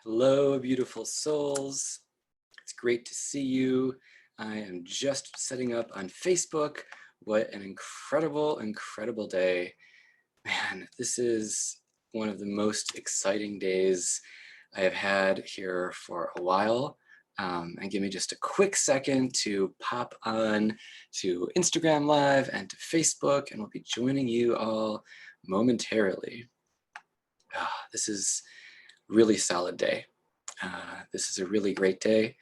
Hello, beautiful souls. It's great to see you. I am just setting up on Facebook. What an incredible, incredible day. Man, this is one of the most exciting days I have had here for a while. And give me just a quick second to pop on to Instagram Live and to Facebook, and we'll be joining you all momentarily. This is a really solid day. This is a really great day.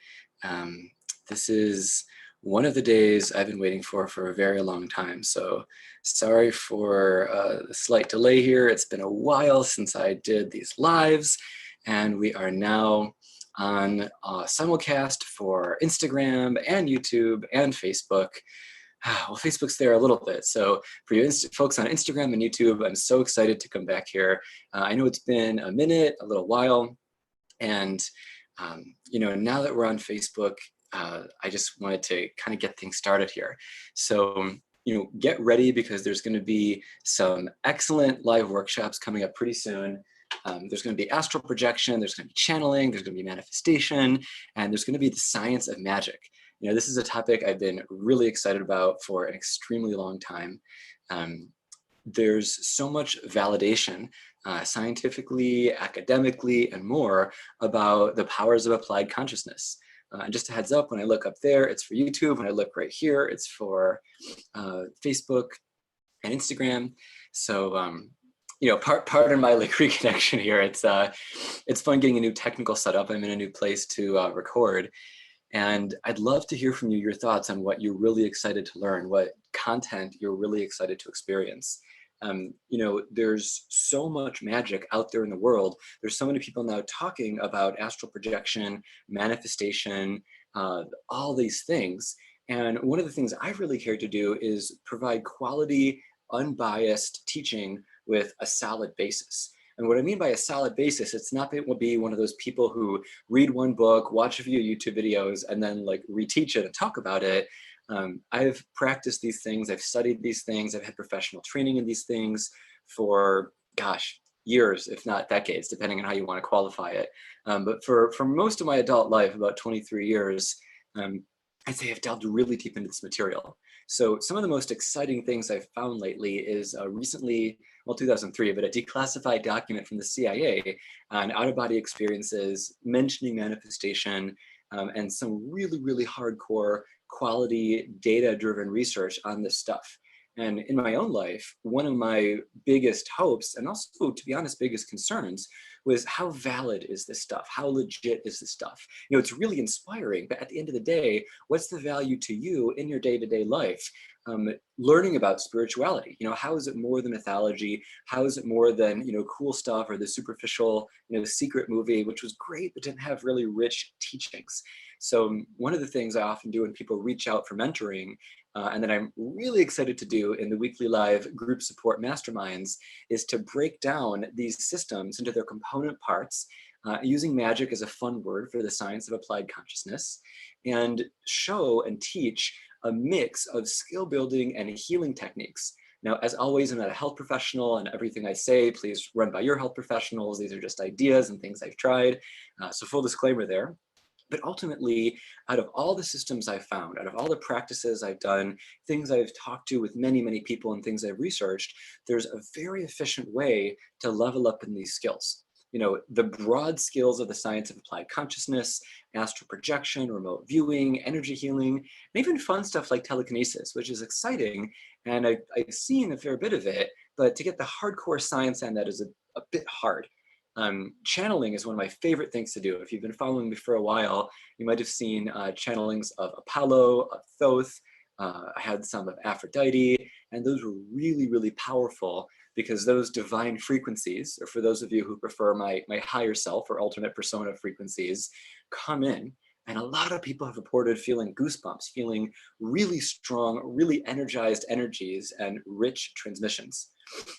This is one of the days I've been waiting for a very long time. So sorry for the slight delay here. It's been a while since I did these lives, and we are now on simulcast for Instagram and YouTube and Facebook. Well, Facebook's there a little bit. So for you folks on Instagram and YouTube, I'm so excited to come back here. I know it's been a minute, a little while. And, now that we're on Facebook, I just wanted to kind of get things started here. So, get ready because there's going to be some excellent live workshops coming up pretty soon. There's going to be astral projection, there's going to be channeling, there's going to be manifestation, and there's going to be the science of magic. This is a topic I've been really excited about for an extremely long time. There's so much validation scientifically, academically, and more about the powers of applied consciousness. And just a heads up, when I look up there, it's for YouTube. When I look right here, it's for Facebook and Instagram. So, pardon my reconnection here. It's fun getting a new technical setup. I'm in a new place to record. And I'd love to hear from you, your thoughts on what you're really excited to learn, what content you're really excited to experience. There's so much magic out there in the world. There's so many people now talking about astral projection, manifestation, all these things. And one of the things I really care to do is provide quality, unbiased teaching with a solid basis. And what I mean by a solid basis, it's not that it will be one of those people who read one book, watch a few YouTube videos, and then reteach it and talk about it. I've practiced these things, I've studied these things, I've had professional training in these things for, years, if not decades, depending on how you want to qualify it. But for most of my adult life, about 23 years, I'd say I've delved really deep into this material. So some of the most exciting things I've found lately is recently, 2003, but a declassified document from the CIA on out-of-body experiences, mentioning manifestation, and some really, really hardcore quality data-driven research on this stuff. And in my own life, one of my biggest hopes, and also, to be honest, biggest concerns, was how valid is this stuff? How legit is this stuff? It's really inspiring, but at the end of the day, what's the value to you in your day-to-day life? Learning about spirituality, how is it more than mythology? How is it more than, cool stuff or the superficial, secret movie, which was great, but didn't have really rich teachings. So one of the things I often do when people reach out for mentoring, and that I'm really excited to do in the weekly live group support masterminds, is to break down these systems into their component parts, using magic as a fun word for the science of applied consciousness, and show and teach a mix of skill building and healing techniques. Now, as always, I'm not a health professional, and everything I say, please run by your health professionals. These are just ideas and things I've tried. So full disclaimer there. But ultimately, out of all the systems I've found, out of all the practices I've done, things I've talked to with many, many people and things I've researched, there's a very efficient way to level up in these skills. The broad skills of the science of applied consciousness, astral projection, remote viewing, energy healing, and even fun stuff like telekinesis, which is exciting. And I've seen a fair bit of it, but to get the hardcore science on that is a bit hard. Channeling is one of my favorite things to do. If you've been following me for a while, you might have seen channelings of Apollo, of Thoth. I had some of Aphrodite, and those were really, really powerful because those divine frequencies, or for those of you who prefer my higher self or alternate persona frequencies, come in. And a lot of people have reported feeling goosebumps, feeling really strong, really energized energies and rich transmissions.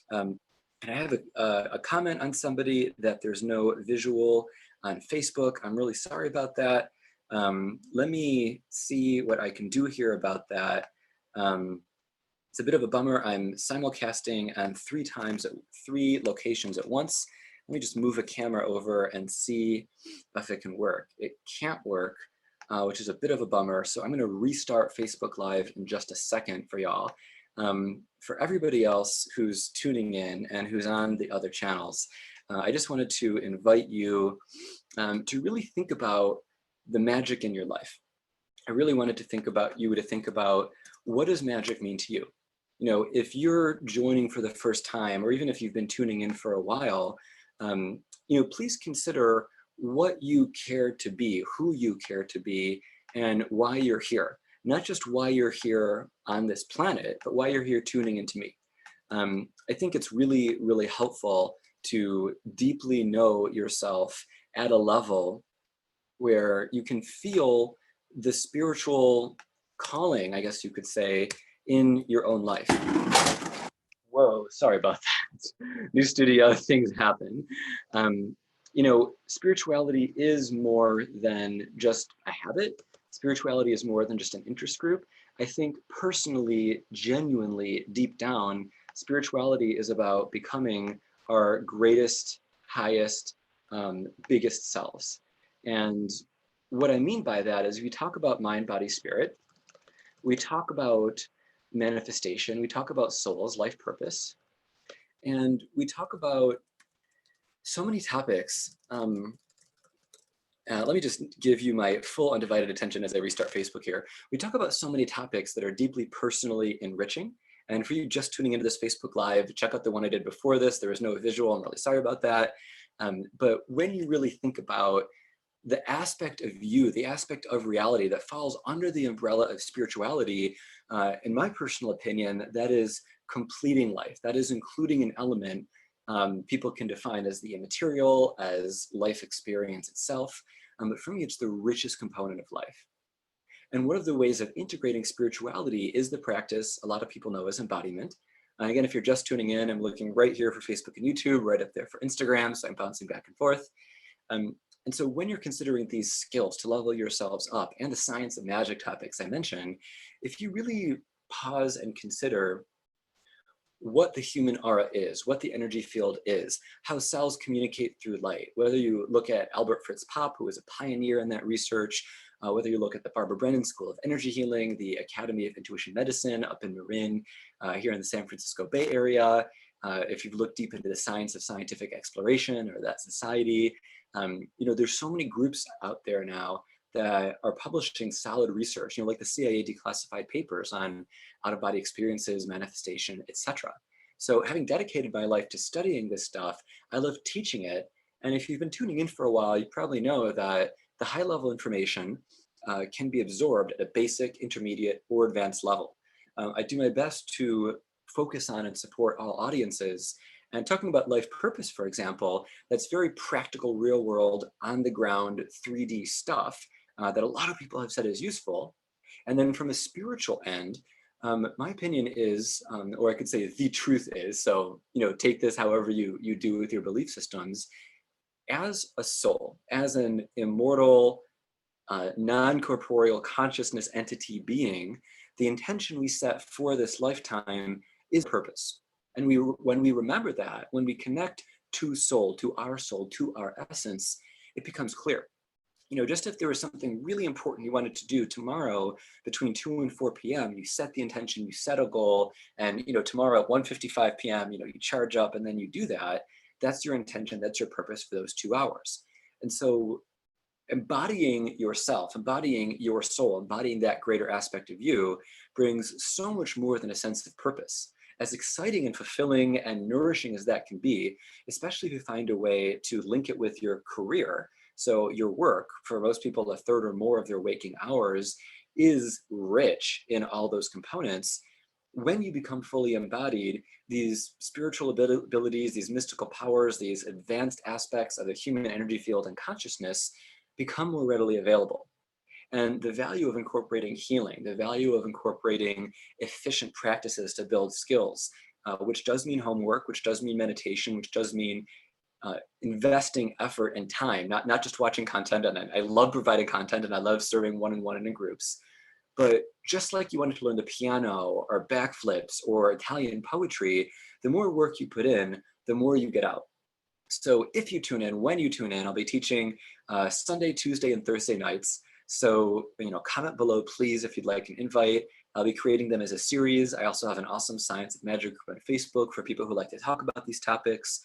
And I have a comment on somebody that there's no visual on Facebook. I'm really sorry about that. Let me see what I can do here about that. It's a bit of a bummer. I'm simulcasting on 3 locations at once. Let me just move a camera over and see if it can work. It can't work, which is a bit of a bummer. So I'm going to restart Facebook Live in just a second for y'all. For everybody else who's tuning in and who's on the other channels, I just wanted to invite you to really think about the magic in your life. I really wanted to think about what does magic mean to you? You know, if you're joining for the first time, or even if you've been tuning in for a while, you know, please consider what you care to be, who you care to be, and why you're here. Not just why you're here on this planet, but why you're here tuning into me. I think it's really, really helpful to deeply know yourself at a level where you can feel the spiritual calling, I guess you could say, in your own life. Whoa, sorry about that. New studio, things happen. You know, spirituality is more than just a habit. Spirituality is more than just an interest group. I think personally, genuinely, deep down, spirituality is about becoming our greatest, highest, biggest selves. And what I mean by that is we talk about mind, body, spirit. We talk about manifestation. We talk about souls, life purpose. And we talk about so many topics. Let me just give you my full undivided attention as I restart Facebook here. We talk about so many topics that are deeply personally enriching. And for you just tuning into this Facebook Live, check out the one I did before this. There was no visual. I'm really sorry about that. But when you really think about the aspect of you, the aspect of reality that falls under the umbrella of spirituality, in my personal opinion, that is completing life. That is including an element people can define as the immaterial, as life experience itself. But for me, it's the richest component of life. And one of the ways of integrating spirituality is the practice a lot of people know as embodiment. Again, if you're just tuning in, I'm looking right here for Facebook and YouTube, right up there for Instagram, so I'm bouncing back and forth. And so when you're considering these skills to level yourselves up and the science of magic topics I mentioned, if you really pause and consider what the human aura is, what the energy field is, how cells communicate through light, whether you look at Albert Fritz Popp, who was a pioneer in that research, whether you look at the Barbara Brennan School of Energy Healing, the Academy of Intuition Medicine up in Marin, here in the San Francisco Bay Area, if you've looked deep into the science of scientific exploration or that society, you know, there's so many groups out there now that are publishing solid research, you know, like the CIA declassified papers on out-of-body experiences, manifestation, etc. So having dedicated my life to studying this stuff, I love teaching it. And if you've been tuning in for a while, you probably know that the high-level information can be absorbed at a basic, intermediate, or advanced level. I do my best to focus on and support all audiences. And talking about life purpose, for example, that's very practical, real world, on the ground, 3D stuff that a lot of people have said is useful. And then from a spiritual end, my opinion is, or I could say the truth is, so, you know, take this however you do with your belief systems, as a soul, as an immortal, non-corporeal consciousness entity being, the intention we set for this lifetime is purpose. And when we remember that, when we connect to soul, to our essence, it becomes clear. You know, just if there was something really important you wanted to do tomorrow between 2 and 4 p.m., you set the intention, you set a goal, and, you know, tomorrow at 1:55 p.m., you know, you charge up and then you do that. That's your intention, that's your purpose for those 2 hours. And so embodying yourself, embodying your soul, embodying that greater aspect of you brings so much more than a sense of purpose. As exciting and fulfilling and nourishing as that can be, especially if you find a way to link it with your career. So your work, for most people, a third or more of their waking hours, is rich in all those components. When you become fully embodied, these spiritual abilities, these mystical powers, these advanced aspects of the human energy field and consciousness become more readily available. And the value of incorporating healing, the value of incorporating efficient practices to build skills, which does mean homework, which does mean meditation, which does mean investing effort and time, not just watching content. And I love providing content and I love serving one-on-one and in groups. But just like you wanted to learn the piano or backflips or Italian poetry, the more work you put in, the more you get out. So if you tune in, when you tune in, I'll be teaching Sunday, Tuesday, and Thursday nights. So, comment below, please, if you'd like an invite. I'll be creating them as a series. I also have an awesome Science and Magic group on Facebook for people who like to talk about these topics.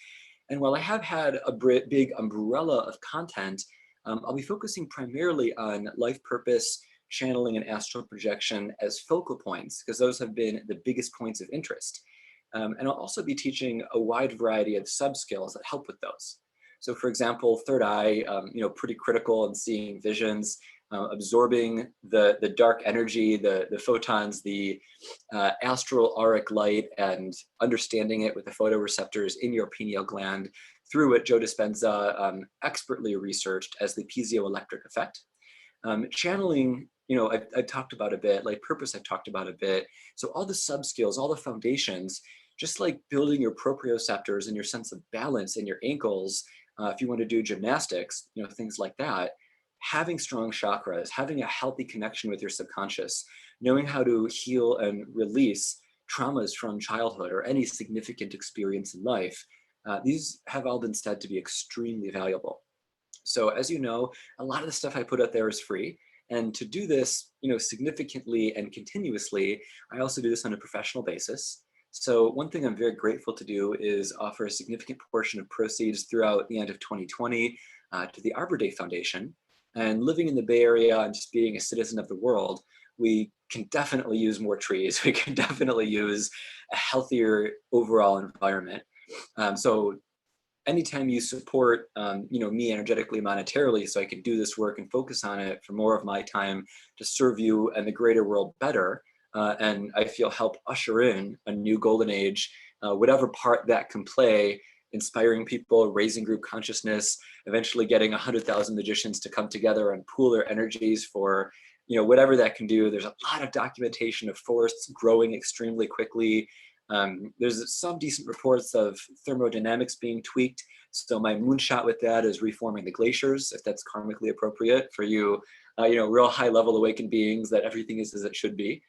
And while I have had a big umbrella of content, I'll be focusing primarily on life purpose, channeling, and astral projection as focal points, because those have been the biggest points of interest. And I'll also be teaching a wide variety of sub-skills that help with those. So for example, third eye, pretty critical in seeing visions, absorbing the dark energy, the photons, the astral auric light, and understanding it with the photoreceptors in your pineal gland through what Joe Dispenza expertly researched as the piezoelectric effect. Channeling, I've talked about a bit, like purpose I've talked about a bit. So all the sub-skills, all the foundations, just like building your proprioceptors and your sense of balance in your ankles, if you want to do gymnastics, things like that, having strong chakras, having a healthy connection with your subconscious, knowing how to heal and release traumas from childhood or any significant experience in life, these have all been said to be extremely valuable. So as you know, a lot of the stuff I put out there is free. And to do this, significantly and continuously, I also do this on a professional basis. So one thing I'm very grateful to do is offer a significant portion of proceeds throughout the end of 2020 to the Arbor Day Foundation. And living in the Bay Area and just being a citizen of the world, we can definitely use more trees. We can definitely use a healthier overall environment. So anytime you support me energetically, monetarily, so I can do this work and focus on it for more of my time to serve you and the greater world better, and I feel help usher in a new golden age, whatever part that can play, inspiring people, raising group consciousness, eventually getting 100,000 magicians to come together and pool their energies for whatever that can do. There's a lot of documentation of forests growing extremely quickly. There's some decent reports of thermodynamics being tweaked. So my moonshot with that is reforming the glaciers, if that's karmically appropriate for you, real high level awakened beings, that everything is as it should be.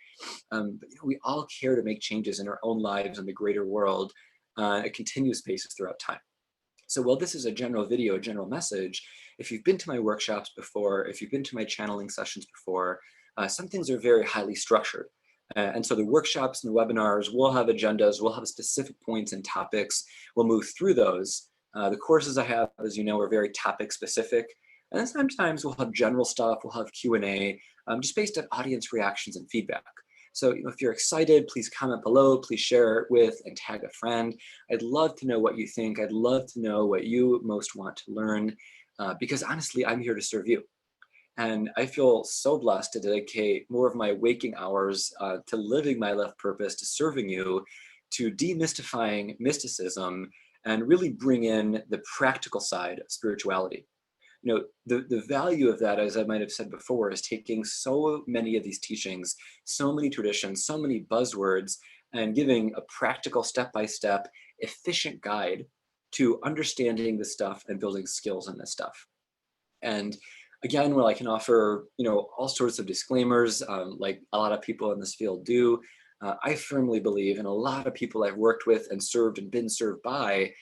But we all care to make changes in our own lives and the greater world on a continuous basis throughout time. So while this is a general video, a general message, if you've been to my workshops before, if you've been to my channeling sessions before, some things are very highly structured. And so the workshops and the webinars will have agendas, we'll have specific points and topics, we'll move through those. The courses I have, as you know, are very topic specific. And then sometimes we'll have general stuff, we'll have Q&A, just based on audience reactions and feedback. So if you're excited, please comment below, please share it with and tag a friend. I'd love to know what you think. I'd love to know what you most want to learn, because honestly, I'm here to serve you. And I feel so blessed to dedicate more of my waking hours to living my life purpose, to serving you, to demystifying mysticism, and really bring in the practical side of spirituality. The value of that, as I might have said before, is taking so many of these teachings, so many traditions, so many buzzwords, and giving a practical step-by-step, efficient guide to understanding this stuff and building skills in this stuff. And again, while I can offer, all sorts of disclaimers, like a lot of people in this field do, I firmly believe, and a lot of people I've worked with and served and been served by,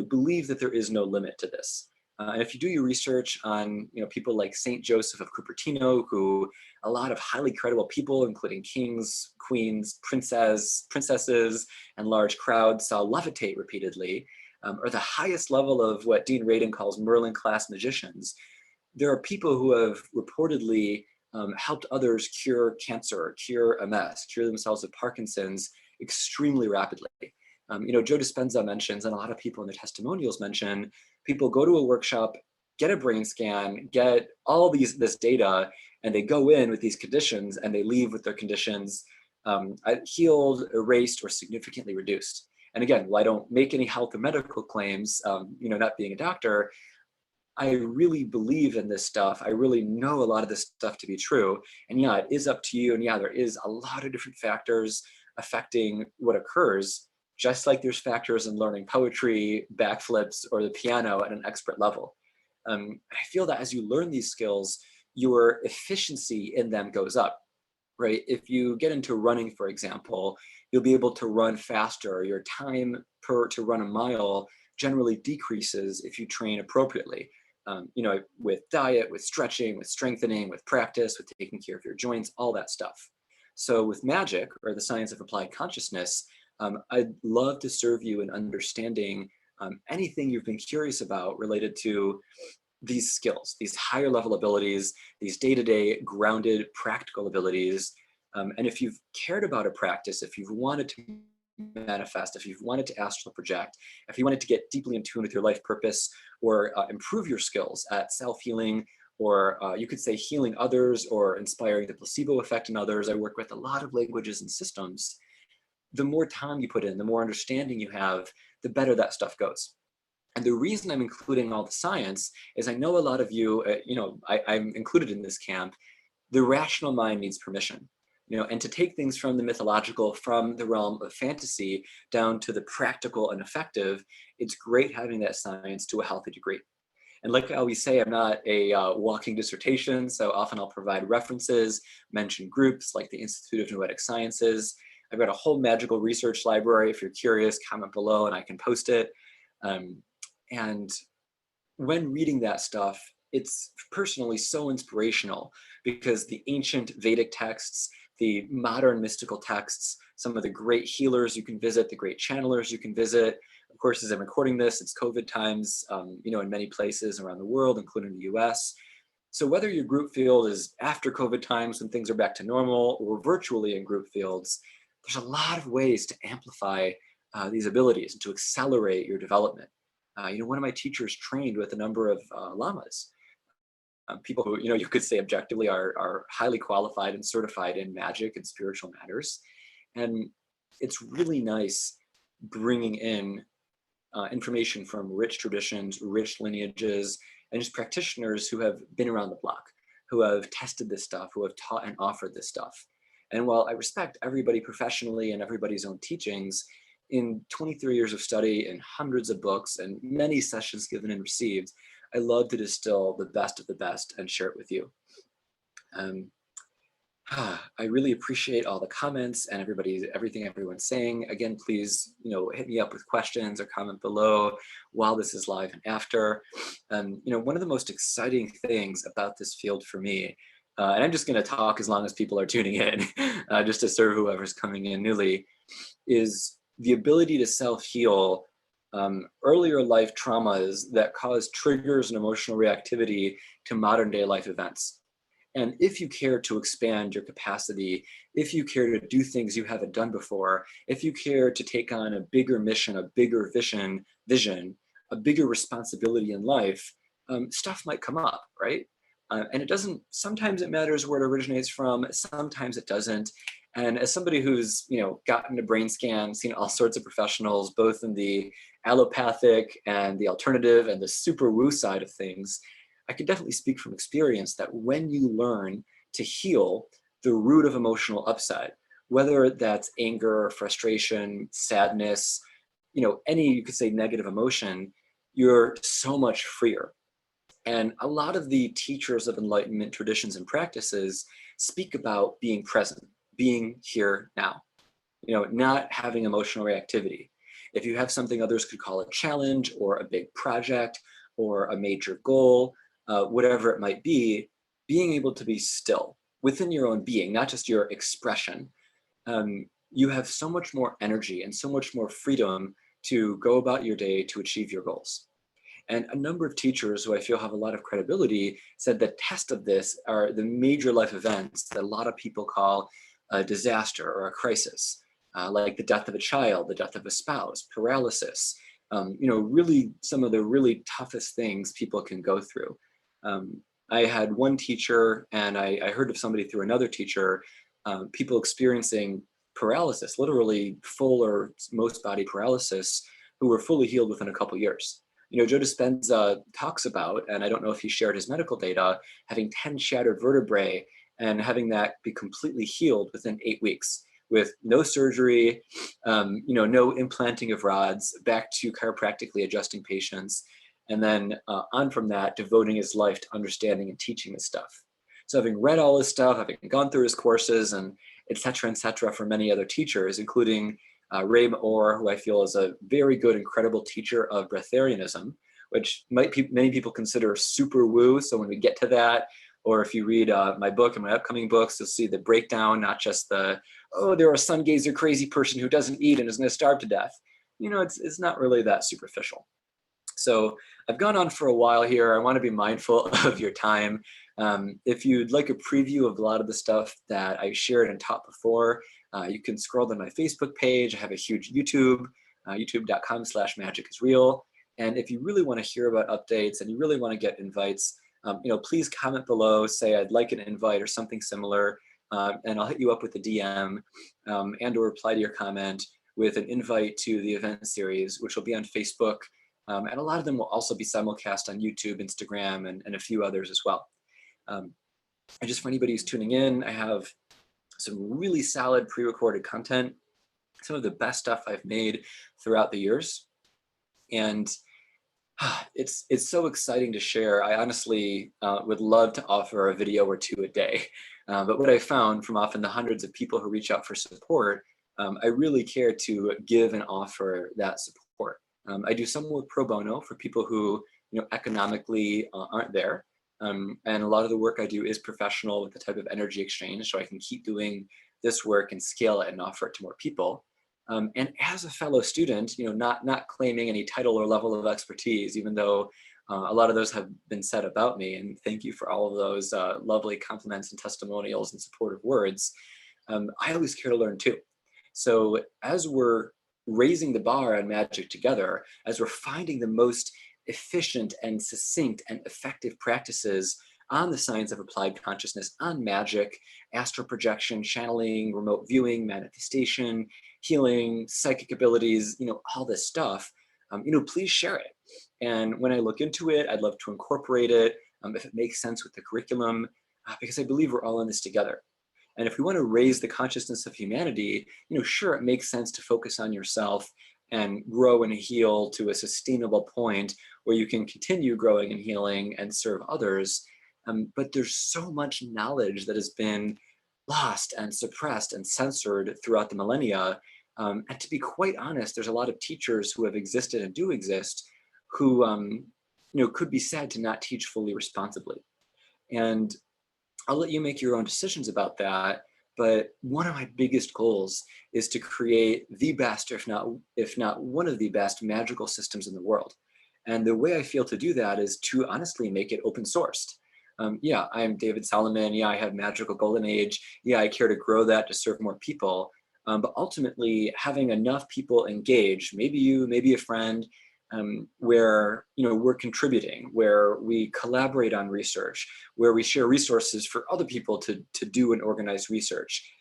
believe that there is no limit to this. And if you do your research on, people like Saint Joseph of Cupertino, who a lot of highly credible people, including kings, queens, princesses, and large crowds saw levitate repeatedly, or the highest level of what Dean Radin calls Merlin-Class Magicians, there are people who have reportedly helped others cure cancer, cure MS, cure themselves of Parkinson's extremely rapidly. Joe Dispenza mentions, and a lot of people in the testimonials mention, people go to a workshop, get a brain scan, get all this data, and they go in with these conditions and they leave with their conditions healed, erased, or significantly reduced. And again, while I don't make any health or medical claims, not being a doctor, I really believe in this stuff. I really know a lot of this stuff to be true. And yeah, it is up to you. And yeah, there is a lot of different factors affecting what occurs, just like there's factors in learning poetry, backflips, or the piano at an expert level. I feel that as you learn these skills, your efficiency in them goes up, right? If you get into running, for example, you'll be able to run faster. Your time to run a mile generally decreases if you train appropriately. With diet, with stretching, with strengthening, with practice, with taking care of your joints, all that stuff. So with magic, or the science of applied consciousness, I'd love to serve you in understanding anything you've been curious about related to these skills, these higher level abilities, these day-to-day grounded practical abilities. And if you've cared about a practice, if you've wanted to manifest, if you've wanted to astral project, if you wanted to get deeply in tune with your life purpose, or improve your skills at self-healing, or you could say healing others or inspiring the placebo effect in others. I work with a lot of languages and systems. The more time you put in, the more understanding you have, the better that stuff goes. And the reason I'm including all the science is I know a lot of you, I'm included in this camp. The rational mind needs permission, and to take things from the mythological, from the realm of fantasy down to the practical and effective, it's great having that science to a healthy degree. And like I always say, I'm not a walking dissertation, so often I'll provide references, mention groups like the Institute of Noetic Sciences. I've got a whole magical research library. If you're curious, comment below and I can post it. And when reading that stuff, it's personally so inspirational, because the ancient Vedic texts, the modern mystical texts, some of the great healers you can visit, the great channelers you can visit. Of course, as I'm recording this, it's COVID times, in many places around the world, including the US. So whether your group field is after COVID times when things are back to normal, or virtually in group fields, there's a lot of ways to amplify these abilities and to accelerate your development. One of my teachers trained with a number of lamas, people who, you could say objectively are highly qualified and certified in magic and spiritual matters. And it's really nice bringing in information from rich traditions, rich lineages, and just practitioners who have been around the block, who have tested this stuff, who have taught and offered this stuff. And while I respect everybody professionally and everybody's own teachings, in 23 years of study and hundreds of books and many sessions given and received, I love to distill the best of the best and share it with you. I really appreciate all the comments and everything everyone's saying. Again, please, hit me up with questions or comment below while this is live and after. One of the most exciting things about this field for me, and I'm just going to talk as long as people are tuning in, just to serve whoever's coming in newly, is the ability to self-heal earlier life traumas that cause triggers and emotional reactivity to modern day life events. And if you care to expand your capacity, if you care to do things you haven't done before, if you care to take on a bigger mission, a bigger vision, a bigger responsibility in life, stuff might come up, right? And it doesn't, sometimes it matters where it originates from, sometimes it doesn't. And as somebody who's, gotten a brain scan, seen all sorts of professionals, both in the allopathic and the alternative and the super woo side of things, I can definitely speak from experience that when you learn to heal the root of emotional upside, whether that's anger, frustration, sadness, any, you could say, negative emotion, you're so much freer. And a lot of the teachers of enlightenment traditions and practices speak about being present, being here now, not having emotional reactivity. If you have something others could call a challenge or a big project or a major goal, whatever it might be, being able to be still within your own being, not just your expression, you have so much more energy and so much more freedom to go about your day to achieve your goals. And a number of teachers who I feel have a lot of credibility said the test of this are the major life events that a lot of people call a disaster or a crisis, like the death of a child, the death of a spouse, paralysis, really some of the really toughest things people can go through. I had one teacher, and I heard of somebody through another teacher, people experiencing paralysis, literally full or most body paralysis, who were fully healed within a couple years. Joe Dispenza talks about, and I don't know if he shared his medical data, having 10 shattered vertebrae and having that be completely healed within 8 weeks with no surgery, no implanting of rods, back to chiropractically adjusting patients, and then on from that, devoting his life to understanding and teaching this stuff. So having read all this stuff, having gone through his courses and et cetera, for many other teachers, including Ray Orr, who I feel is a very good, incredible teacher of breatharianism, which many people consider super woo. So when we get to that, or if you read my book and my upcoming books, you'll see the breakdown, not just the, oh, they're a sun gazer crazy person who doesn't eat and is going to starve to death. You know, it's not really that superficial. So I've gone on for a while here. I want to be mindful of your time. If you'd like a preview of a lot of the stuff that I shared and taught before, you can scroll to my Facebook page. I have a huge YouTube, youtube.com/magicisreal. And if you really want to hear about updates and you really want to get invites, please comment below, say I'd like an invite or something similar, and I'll hit you up with a DM and or reply to your comment with an invite to the event series, which will be on Facebook. And a lot of them will also be simulcast on YouTube, Instagram, and a few others as well. And just for anybody who's tuning in, I have some really solid pre-recorded content, some of the best stuff I've made throughout the years. And it's so exciting to share. I honestly would love to offer a video or two a day. But what I found from often the hundreds of people who reach out for support, I really care to give and offer that support. I do some work pro bono for people who economically aren't there. And a lot of the work I do is professional with the type of energy exchange, so I can keep doing this work and scale it and offer it to more people. And as a fellow student, not claiming any title or level of expertise, even though a lot of those have been said about me, and thank you for all of those lovely compliments and testimonials and supportive words. I always care to learn too. So as we're raising the bar on magic together, as we're finding the most efficient and succinct and effective practices on the science of applied consciousness, on magic, astral projection, channeling, remote viewing, manifestation, healing, psychic abilities, all this stuff, please share it. And when I look into it, I'd love to incorporate it if it makes sense with the curriculum, because I believe we're all in this together. And if we want to raise the consciousness of humanity, sure, it makes sense to focus on yourself and grow and heal to a sustainable point where you can continue growing and healing and serve others. But there's so much knowledge that has been lost and suppressed and censored throughout the millennia. And to be quite honest, there's a lot of teachers who have existed and do exist who could be said to not teach fully responsibly. And I'll let you make your own decisions about that. But one of my biggest goals is to create the best, if not one of the best magical systems in the world. And the way I feel to do that is to honestly make it open sourced. Yeah, I'm David Solomon. Yeah, I have Magical Golden Age. Yeah, I care to grow that to serve more people. But ultimately, having enough people engaged, maybe you, maybe a friend, where we're contributing, where we collaborate on research, where we share resources for other people to do and organize research.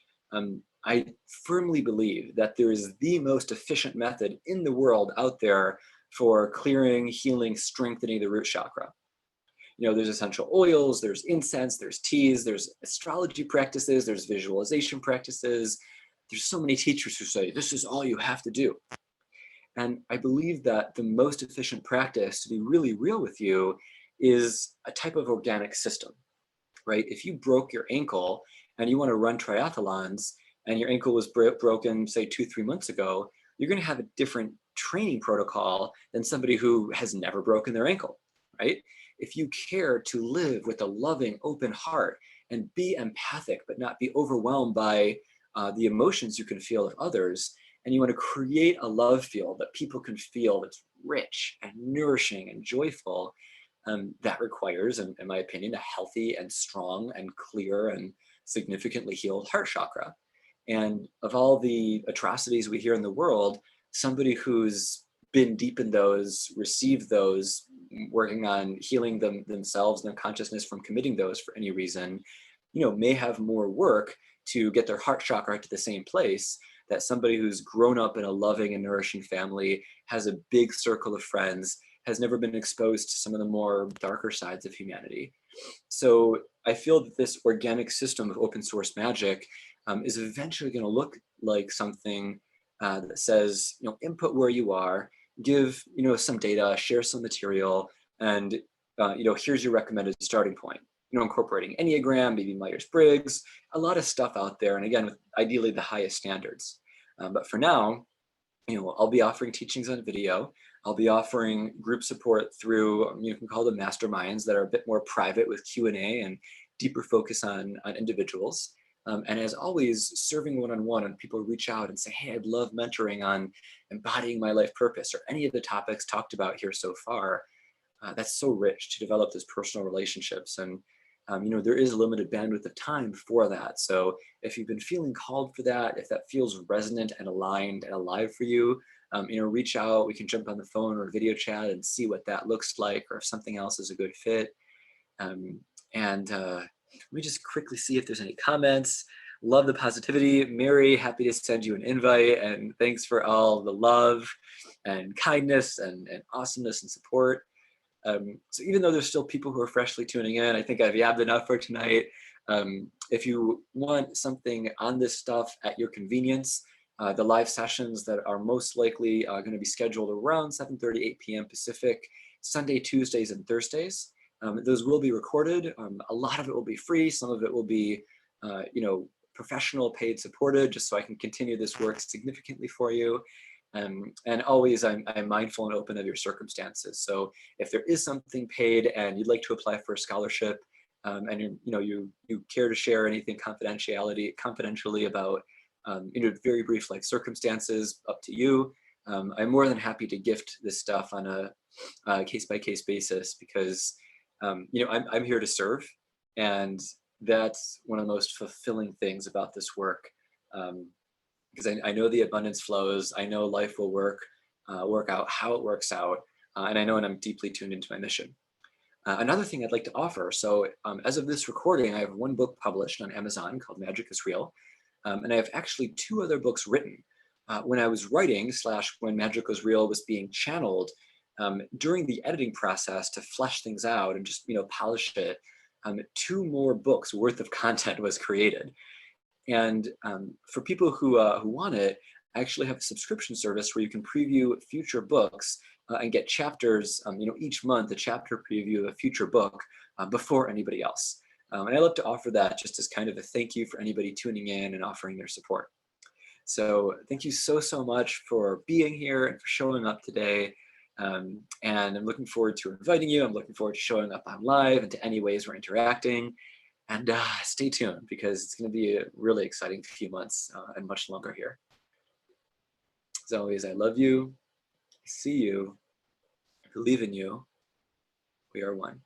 I firmly believe that there is the most efficient method in the world out there for clearing, healing, strengthening the root chakra. There's essential oils, there's incense, there's teas, there's astrology practices, there's visualization practices. There's so many teachers who say, this is all you have to do. And I believe that the most efficient practice, to be really real with you, is a type of organic system, right? If you broke your ankle and you want to run triathlons and your ankle was broken, say 2-3 months ago, you're going to have a different training protocol than somebody who has never broken their ankle, right? If you care to live with a loving, open heart and be empathic, but not be overwhelmed by the emotions you can feel of others, and you want to create a love field that people can feel that's rich and nourishing and joyful, that requires, in my opinion, a healthy and strong and clear and significantly healed heart chakra. And of all the atrocities we hear in the world, somebody who's been deep in those, received those, working on healing themselves and their consciousness from committing those for any reason, may have more work to get their heart chakra to the same place that somebody who's grown up in a loving and nourishing family, has a big circle of friends, has never been exposed to some of the more darker sides of humanity. So I feel that this organic system of open source magic is eventually going to look like something that says, input where you are, give, some data, share some material, and, here's your recommended starting point. Incorporating Enneagram, maybe Myers-Briggs, a lot of stuff out there. And again, with ideally the highest standards. But for now, I'll be offering teachings on video. I'll be offering group support through, you can call them masterminds that are a bit more private with Q&A and deeper focus on individuals. And as always, serving one-on-one, and people reach out and say, hey, I'd love mentoring on embodying my life purpose or any of the topics talked about here so far. That's so rich to develop those personal relationships. And there is a limited bandwidth of time for that. So if you've been feeling called for that, if that feels resonant and aligned and alive for you, reach out. We can jump on the phone or video chat and see what that looks like, or if something else is a good fit. And let me just quickly see if there's any comments. Love the positivity. Mary, happy to send you an invite, and thanks for all the love and kindness and awesomeness and support. So even though there's still people who are freshly tuning in, I think I've yabbed enough for tonight. If you want something on this stuff at your convenience, the live sessions that are most likely going to be scheduled around 7:30, 8 p.m. Pacific, Sunday, Tuesdays, and Thursdays. Those will be recorded. A lot of it will be free. Some of it will be, professional, paid, supported, just so I can continue this work significantly for you. And always, I'm mindful and open of your circumstances. So if there is something paid and you'd like to apply for a scholarship, and you care to share anything confidentially about very brief like circumstances, up to you. I'm more than happy to gift this stuff on a case-by-case basis, because I'm here to serve, and that's one of the most fulfilling things about this work. Because I know the abundance flows. I know life will work out how it works out, and I know, and I'm deeply tuned into my mission. Another thing I'd like to offer. So as of this recording, I have one book published on Amazon called Magic is Real, and I have actually 2 other books written. When I was writing / when Magic was Real was being channeled, during the editing process to flesh things out and just polish it, 2 more books worth of content was created. And for people who want it, I actually have a subscription service where you can preview future books and get chapters, each month, a chapter preview of a future book before anybody else. And I love to offer that just as kind of a thank you for anybody tuning in and offering their support. So thank you so much for being here and for showing up today. And I'm looking forward to inviting you. I'm looking forward to showing up on live and to any ways we're interacting. And stay tuned, because it's going to be a really exciting few months and much longer here. As always, I love you. I see you. I believe in you. We are one.